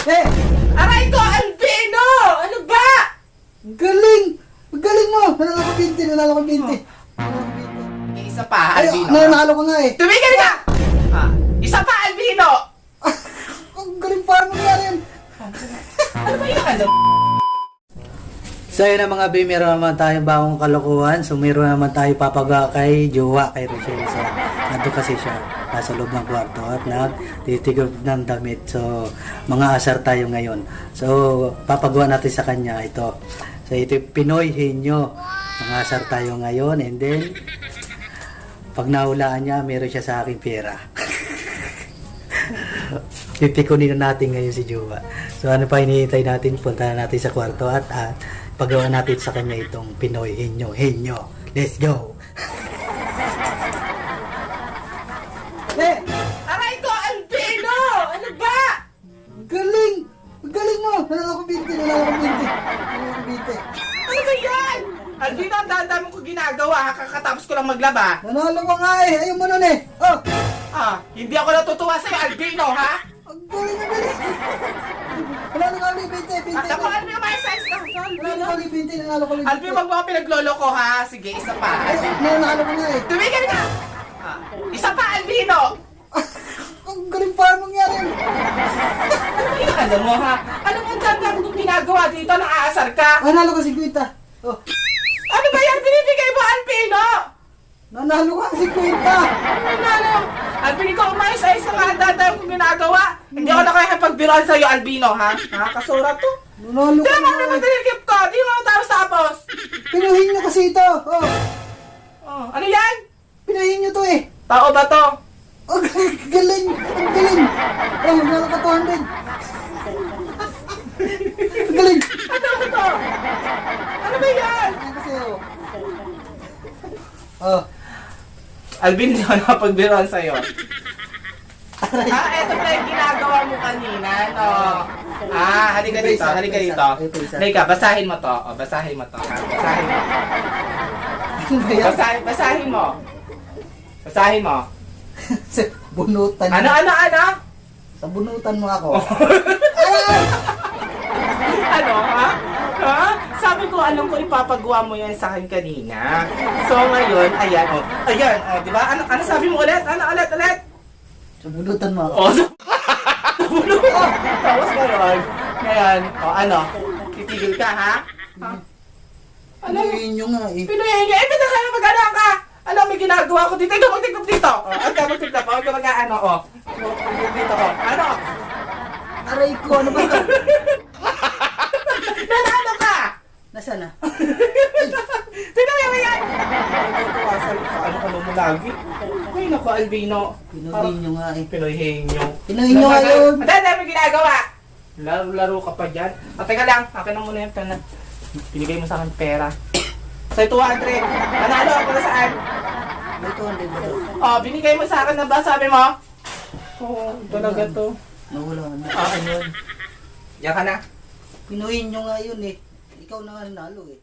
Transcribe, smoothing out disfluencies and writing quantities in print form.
Eh! Aray ko, Albino! Ano ba? Galing! Galing mo! Nanalo ko 20, nanalo ko 20. Isa pa, Ay, Albino. nanalo ko nga eh. Tumigil ka! Isa pa, Albino! Ang galing pa mo nangyari yan. Ano ba yung ano? So yun na mga B, meron naman tayong bagong kalokohan. So meron naman tayo papagawa kay Jowa, kay Rochelle. So nandun kasi siya nasa loob ng kwarto at nagtitigop ng damit. So mga asar tayo ngayon. So papagawa natin sa kanya ito. So ito yung Pinoy Henyo. Mga asar tayo ngayon, and then pag nahulaan niya, meron siya sa aking pera. Pipikunin na natin ngayon si Jowa. So ano pa hinihintay natin? Punta na natin sa kwarto at pagawa natin sa kanya itong Pinoy Henyo. Henyo, let's go! Eh! Aray ko, Albino! Ano ba? Galing! Galing mo! Nanalo ko 20, nanalo ko 20. Nanalo ko 20. Ano ba yan? Albino, ang dami ko ginagawa. Kakatapos ko lang maglaba. Nanalo ko nga eh! Ayaw mo nun eh! Oh! Hindi ako natutuwa sa'yo, Albino, ha? Ang galing na galing! Nanalo ko ulit 20, 20. Ako, ano yung may size na? Nanalo ko ulit 20, nanalo ko ulit 20. Albino, wag mo ka pinaglolo ko, ha? Sige, isa pa. Ay, nanalo ko nga eh! Tumigil ka! Isa pa, Albino! Ang galing pa mo nangyari yan! Ano mo, ha? Ano mo ang dami kong ginagawa dito? Nakaasar ka? Nanalo ko 50. Oh! Ano ba yan? Binibigay mo, Albino? Nanalo ko ang 50! Ano? Albino, ikaw umayos-ayos na nga ang dami kong ginagawa. Hindi ako nakakipagbiroan sa'yo, Albino, ha? Nakakasurat to. Nanalo ko Di mo nga naman eh! dinigip ko. Di mo tapos-tapos. Pinuhin nyo kasi ito! Oh! Ano yan? Pinuhin nyo to eh! Tao ba to? Ang galing! Ang galing! Oh, nanalo ka 200! Ang galing! Ano ba to? Ano ba yan? Ayan kasi oh. Oh. Albin, hindi ako nakapagbiroan sa'yo. Eto pala yung ginagawa mo kanina, no? Halika dito, halika dito. Halika, basahin mo to. Basahin mo to, ha? Basahin mo. Ano ba yan? Basahin mo. Basahin mo. Bunutan mo. Ano? Sa bunutan mo ako. Ano, ha? Ha? Sabi ko, alam ko ipapagawa mo yan sa akin kanina. So ngayon, ayan, Ayan, di ba? Ano sabi mo ulit? Ano ulit? Sa bunutan mo ako. Nabulong. Tapos ngayon, ano? Titigil ka, ha? Pinuhin nyo nga eh. Pinuhin niya. Pwede ka na mag-ano ka. Ano, may ginagawa ko dito. Ikaw magtiklop dito. Huwag ka magtiklop. Huwag ka mag-ano, dito, Ano? Aray ko, ano ba ito? Nanalo ka! Nasaan na? Tignan mo yan! Ano mo lagi? Ay, naku, Albino. Pinuhin nyo nga eh. Pinuhin nyo. Pinuhin nyo ngayon. Madali mo ginagawa. Laro ka pa dyan. Teka lang, akin na muna yung pera. Binigay mo sa akin pera. Sa'yo 200. Nanalo ako na saan? May 200 ba ito? Binigay mo sa akin na ba? Sabi mo? Talaga to. Nawala na. Ano yun? Yan ka na. Pinuhin nyo nga yun eh. Ikaw na nga nanalo eh.